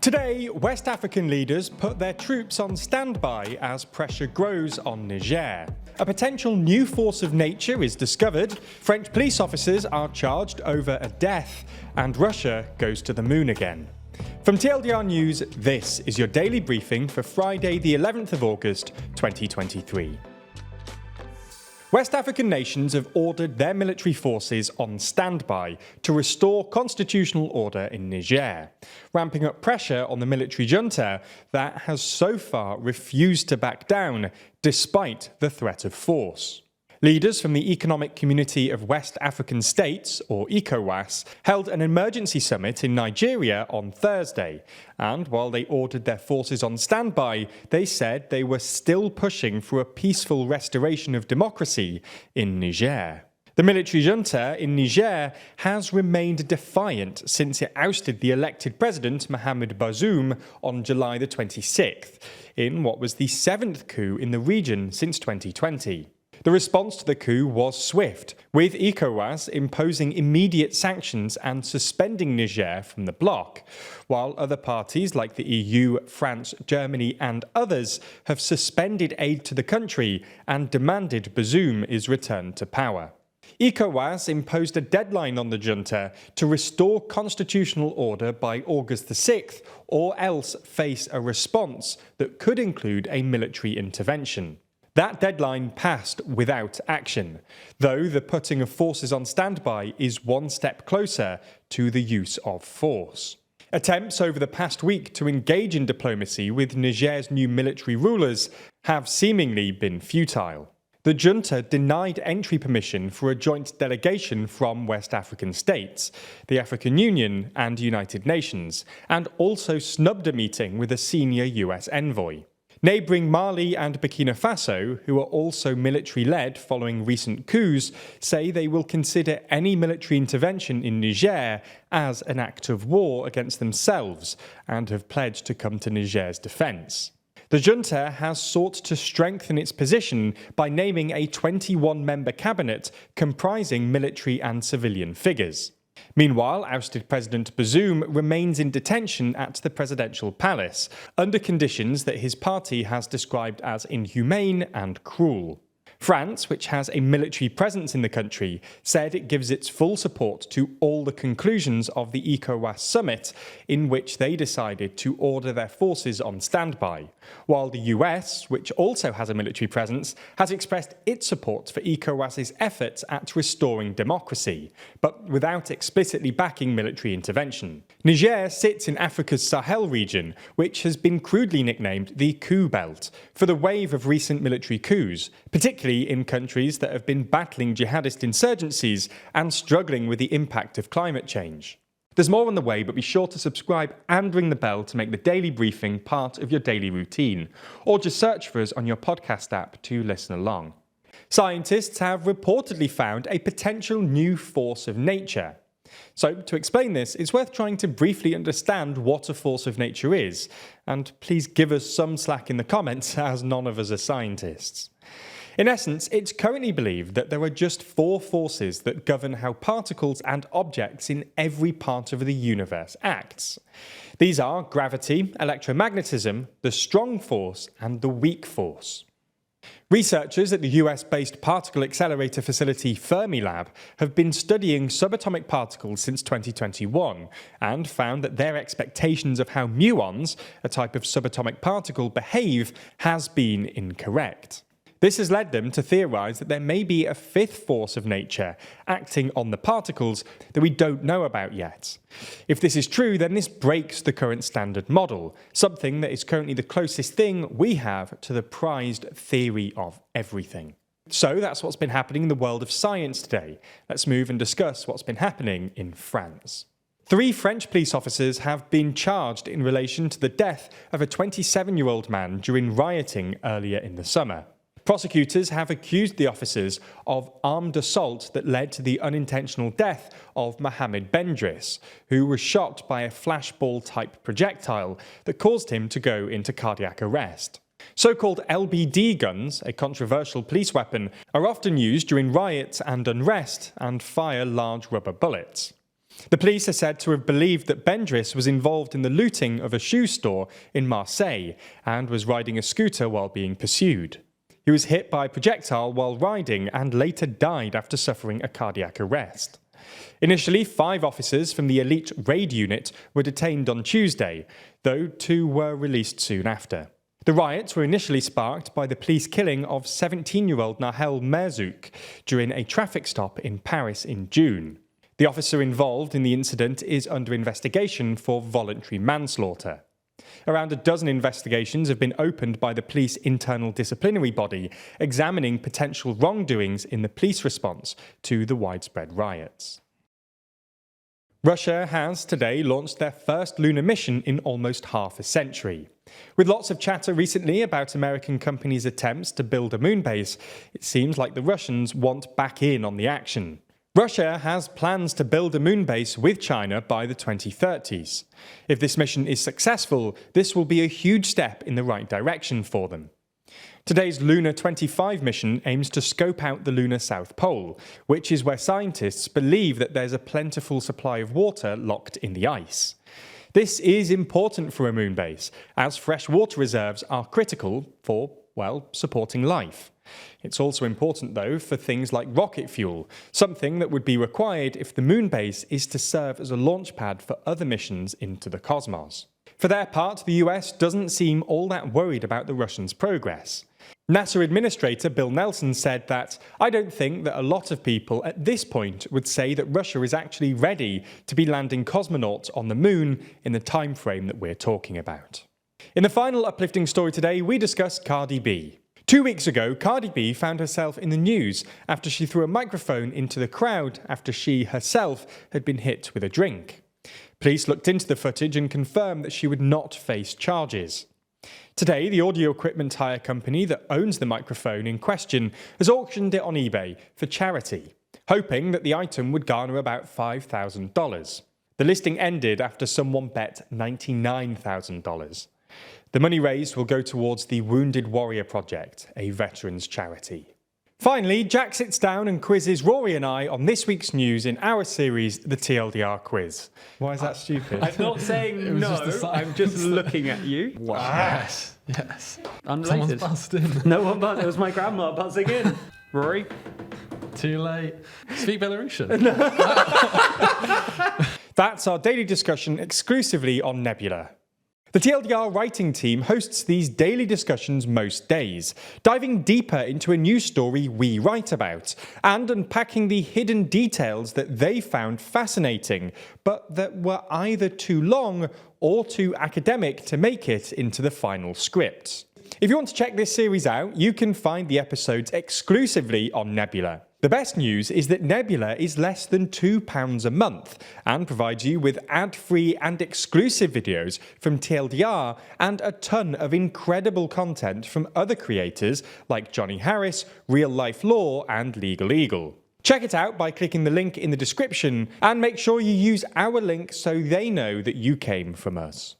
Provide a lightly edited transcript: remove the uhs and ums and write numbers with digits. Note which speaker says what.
Speaker 1: Today, West African leaders put their troops on standby as pressure grows on Niger. A potential new force of nature is discovered, French police officers are charged over a death, and Russia goes to the moon again. From TLDR News, this is your daily briefing for Friday the 11th of August 2023. West African nations have ordered their military forces on standby to restore constitutional order in Niger, ramping up pressure on the military junta that has so far refused to back down despite the threat of force. Leaders from the Economic Community of West African States, or ECOWAS, held an emergency summit in Nigeria on Thursday, and while they ordered their forces on standby, they said they were still pushing for a peaceful restoration of democracy in Niger. The military junta in Niger has remained defiant since it ousted the elected president Mohamed Bazoum on July the 26th, in what was the seventh coup in the region since 2020. The response to the coup was swift, with ECOWAS imposing immediate sanctions and suspending Niger from the bloc, while other parties like the EU, France, Germany and others have suspended aid to the country and demanded Bazoum is returned to power. ECOWAS imposed a deadline on the junta to restore constitutional order by August the 6th, or else face a response that could include a military intervention. That deadline passed without action, though the putting of forces on standby is one step closer to the use of force. Attempts over the past week to engage in diplomacy with Niger's new military rulers have seemingly been futile. The junta denied entry permission for a joint delegation from West African states, the African Union and United Nations, and also snubbed a meeting with a senior US envoy. Neighbouring Mali and Burkina Faso, who are also military-led following recent coups, say they will consider any military intervention in Niger as an act of war against themselves and have pledged to come to Niger's defence. The junta has sought to strengthen its position by naming a 21-member cabinet comprising military and civilian figures. Meanwhile, ousted President Bazoum remains in detention at the presidential palace, under conditions that his party has described as inhumane and cruel. France, which has a military presence in the country, said it gives its full support to all the conclusions of the ECOWAS summit, in which they decided to order their forces on standby, while the US, which also has a military presence, has expressed its support for ECOWAS's efforts at restoring democracy, but without explicitly backing military intervention. Niger sits in Africa's Sahel region, which has been crudely nicknamed the coup belt, for the wave of recent military coups, particularly in countries that have been battling jihadist insurgencies and struggling with the impact of climate change. There's more on the way, but be sure to subscribe and ring the bell to make the daily briefing part of your daily routine, or just search for us on your podcast app to listen along. Scientists have reportedly found a potential new force of nature. So, to explain this, it's worth trying to briefly understand what a force of nature is, and please give us some slack in the comments as none of us are scientists. In essence, it's currently believed that there are just 4 forces that govern how particles and objects in every part of the universe acts. These are gravity, electromagnetism, the strong force, and the weak force. Researchers at the US-based particle accelerator facility Fermilab have been studying subatomic particles since 2021 and found that their expectations of how muons, a type of subatomic particle, behave has been incorrect. This has led them to theorise that there may be a 5th force of nature acting on the particles that we don't know about yet. If this is true, then this breaks the current standard model, something that is currently the closest thing we have to the prized theory of everything. So that's what's been happening in the world of science today. Let's move and discuss what's been happening in France. 3 French police officers have been charged in relation to the death of a 27-year-old man during rioting earlier in the summer. Prosecutors have accused the officers of armed assault that led to the unintentional death of Mohamed Bendris, who was shot by a flashball-type projectile that caused him to go into cardiac arrest. So-called LBD guns, a controversial police weapon, are often used during riots and unrest and fire large rubber bullets. The police are said to have believed that Bendris was involved in the looting of a shoe store in Marseille and was riding a scooter while being pursued. He was hit by a projectile while riding and later died after suffering a cardiac arrest. Initially, 5 officers from the elite raid unit were detained on Tuesday, though 2 were released soon after. The riots were initially sparked by the police killing of 17-year-old Nahel Merzouk during a traffic stop in Paris in June. The officer involved in the incident is under investigation for voluntary manslaughter. Around a dozen investigations have been opened by the police internal disciplinary body, examining potential wrongdoings in the police response to the widespread riots. Russia has today launched their first lunar mission in almost half a century. With lots of chatter recently about American companies' attempts to build a moon base, it seems like the Russians want back in on the action. Russia has plans to build a moon base with China by the 2030s. If this mission is successful, this will be a huge step in the right direction for them. Today's Lunar 25 mission aims to scope out the lunar South Pole, which is where scientists believe that there's a plentiful supply of water locked in the ice. This is important for a moon base, as fresh water reserves are critical for, well, supporting life. It's also important, though, for things like rocket fuel, something that would be required if the moon base is to serve as a launch pad for other missions into the cosmos. For their part, the US doesn't seem all that worried about the Russians' progress. NASA Administrator Bill Nelson said that, "I don't think that a lot of people at this point would say that Russia is actually ready to be landing cosmonauts on the moon in the time frame that we're talking about." In the final uplifting story today, we discuss Cardi B. 2 weeks ago, Cardi B found herself in the news after she threw a microphone into the crowd after she herself had been hit with a drink. Police looked into the footage and confirmed that she would not face charges. Today, the audio equipment hire company that owns the microphone in question has auctioned it on eBay for charity, hoping that the item would garner about $5,000. The listing ended after someone bet $99,000. The money raised will go towards the Wounded Warrior Project, a veterans charity. Finally, Jack sits down and quizzes Rory and I on this week's news in our series, the TLDR Quiz. Why is that stupid?
Speaker 2: I'm not saying no, I'm just looking at you.
Speaker 3: Wow. Yes.
Speaker 2: Unrelated.
Speaker 3: Someone's buzzed in.
Speaker 2: No one buzzed. It was my grandma buzzing in. Rory?
Speaker 3: Too late. Speak Belarusian.
Speaker 1: That's our daily discussion exclusively on Nebula. The TLDR writing team hosts these daily discussions most days, diving deeper into a news story we write about, and unpacking the hidden details that they found fascinating, but that were either too long or too academic to make it into the final script. If you want to check this series out, you can find the episodes exclusively on Nebula. The best news is that Nebula is less than £2 a month and provides you with ad-free and exclusive videos from TLDR and a ton of incredible content from other creators like Johnny Harris, Real Life Law and Legal Eagle. Check it out by clicking the link in the description and make sure you use our link so they know that you came from us.